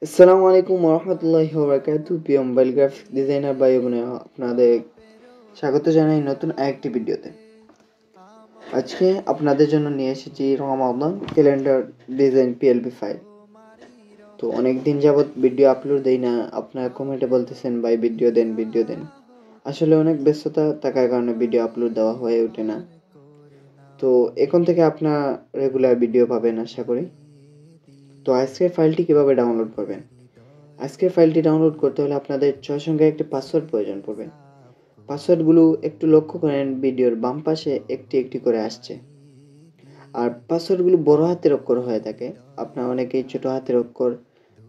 আসসালামু আলাইকুম ওরহমতুল্লাহি ওয়াবারাকাতুহু। প্রিয় মোবাইল গ্রাফিক ডিজাইনার ভাই বোনেরা, আপনাদের স্বাগত জানাই নতুন আরেকটি ভিডিওতে। আজকে আপনাদের জন্য নিয়ে এসেছি রমাদান ক্যালেন্ডার ডিজাইন পিএলপি ফাইল। তো অনেক দিন যাবত ভিডিও আপলোড দেই না, আপনারা কমেন্টে বলতেছেন ভাই ভিডিও দেন। আসলে অনেক ব্যস্ততা থাকার কারণে ভিডিও আপলোড দেওয়া হয়ে ওঠে না। তো এখন থেকে আপনারা রেগুলার ভিডিও পাবেন আশা করি। তো আজকের ফাইলটি কিভাবে ডাউনলোড করবেন? আজকের ফাইলটি ডাউনলোড করতে হলে আপনাদের 6 সংখ্যার একটি পাসওয়ার্ড প্রয়োজন পড়বে। পাসওয়ার্ডগুলো একটু লক্ষ্য করেন, ভিডিওর বাম পাশে একটি করে আসছে। আর পাসওয়ার্ডগুলো বড় হাতের অক্ষর হয়ে থাকে। আপনারা অনেকেই ছোট হাতের অক্ষর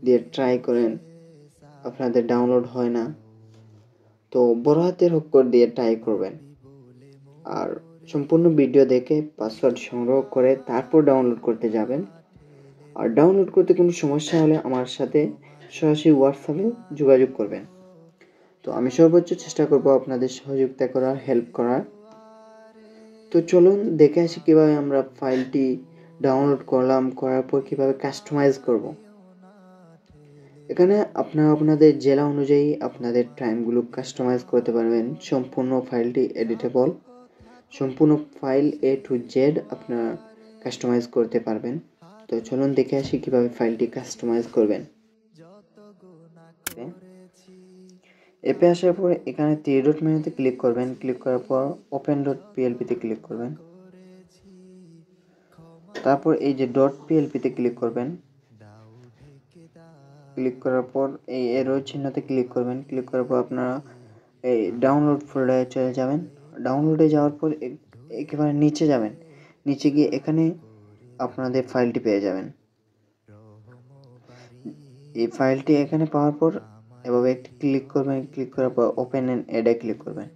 দিয়ে ট্রাই করেন, আপনাদের ডাউনলোড হয় না। তো বড় হাতের অক্ষর দিয়ে ট্রাই করবেন। আর সম্পূর্ণ ভিডিও দেখে পাসওয়ার্ড সংগ্রহ করে তারপর ডাউনলোড করতে যাবেন। আর ডাউনলোড করতে কোনো সমস্যা হলে আমার সাথে সরাসরি হোয়াটসঅ্যাপে যোগাযোগ করবেন। তো আমি সর্বোচ্চ চেষ্টা করব আপনাদের সহযোগিতা করার, হেল্প করার। তো চলুন দেখে আসি কীভাবে আমরা ফাইলটি ডাউনলোড করার পর কীভাবে কাস্টমাইজ করব। এখানে আপনারা আপনাদের জেলা অনুযায়ী আপনাদের টাইমগুলো কাস্টমাইজ করতে পারবেন। সম্পূর্ণ ফাইলটি এডিটেবল, সম্পূর্ণ ফাইল A to Z আপনারা কাস্টমাইজ করতে পারবেন। তো চলুন দেখে আসি কীভাবে ফাইলটি কাস্টমাইজ করবেন। এপে আসার পর এখানে 3 ডট মেনুতে ক্লিক করবেন। ক্লিক করার পর ওপেন ডট পিএলপিতে ক্লিক করবেন। তারপর এই যে ডট পিএলপিতে ক্লিক করবেন। ক্লিক করার পর এই এরো চিহ্নতে ক্লিক করবেন। ক্লিক করার পর আপনারা এই ডাউনলোড ফোল্ডারে চলে যাবেন। ডাউনলোডে যাওয়ার পর একেবারে নিচে যাবেন। নিচে গিয়ে এখানে আপনাদের ফাইলটি পেয়ে যাবেন। এই ফাইলটি এখানে পাওয়ার পর এভাবে একটি ক্লিক করবেন। ক্লিক করার পর ওপেন এন্ড অ্যাডে ক্লিক করবেন।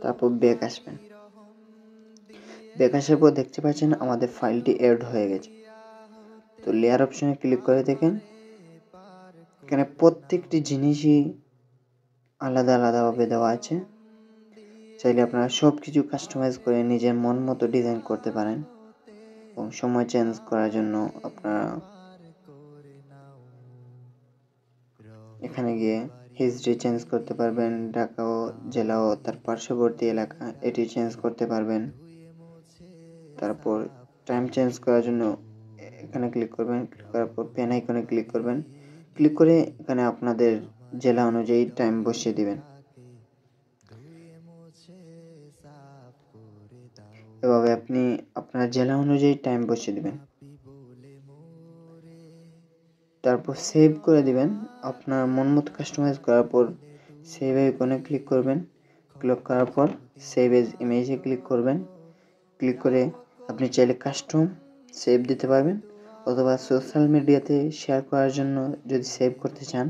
তারপর ব্যাক আসবেন। ব্যাক আসার পর দেখতে পাচ্ছেন আমাদের ফাইলটি এড হয়ে গেছে। তো লেয়ার অপশনে ক্লিক করে দেখেন, এখানে প্রত্যেকটি জিনিসই আলাদাভাবে দেওয়া আছে। চাইলে আপনারা সব কিছু কাস্টমাইজ করে নিজের মন মতো ডিজাইন করতে পারেন। এবং সময় চেঞ্জ করার জন্য আপনারা এখানে গিয়ে হিস্ট্রি চেঞ্জ করতে পারবেন। ঢাকা ও জেলা ও তার পার্শ্ববর্তী এলাকা এটি চেঞ্জ করতে পারবেন। তারপর টাইম চেঞ্জ করার জন্য এখানে ক্লিক করবেন। ক্লিক করার পর পেন আইকনে ক্লিক করবেন। ক্লিক করে এখানে আপনাদের জেলা অনুযায়ী টাইম বসিয়ে দিবেন। এভাবে আপনি আপনার জেলা অনুযায়ী টাইম বসিয়ে দিবেন। তারপর সেভ করে দিবেন। আপনার মন মতো কাস্টমাইজ করার পর সেভ আইকনে ক্লিক করবেন। ক্লিক করার পর সেভ এজ ইমেজে ক্লিক করবেন। ক্লিক করে আপনি চাইলে কাস্টম সেভ দিতে পারবেন, অথবা সোশ্যাল মিডিয়াতে শেয়ার করার জন্য যদি সেভ করতে চান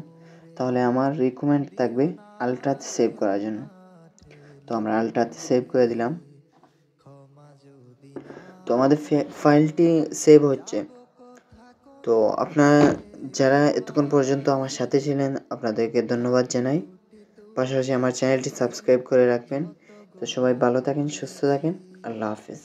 তাহলে আমার রিকমেন্ড থাকবে আলট্রাতে সেভ করার জন্য। তো আমরা আলট্রাতে সেভ করে দিলাম। তো আমাদের ফাইলটি সেভ হচ্ছে। তো আপনারা যারা এতক্ষণ পর্যন্ত আমার সাথে ছিলেন আপনাদেরকে ধন্যবাদ জানাই। পাশাপাশি আমার চ্যানেলটি সাবস্ক্রাইব করে রাখবেন। তো সবাই ভালো থাকেন, সুস্থ থাকেন। আল্লাহ হাফেজ।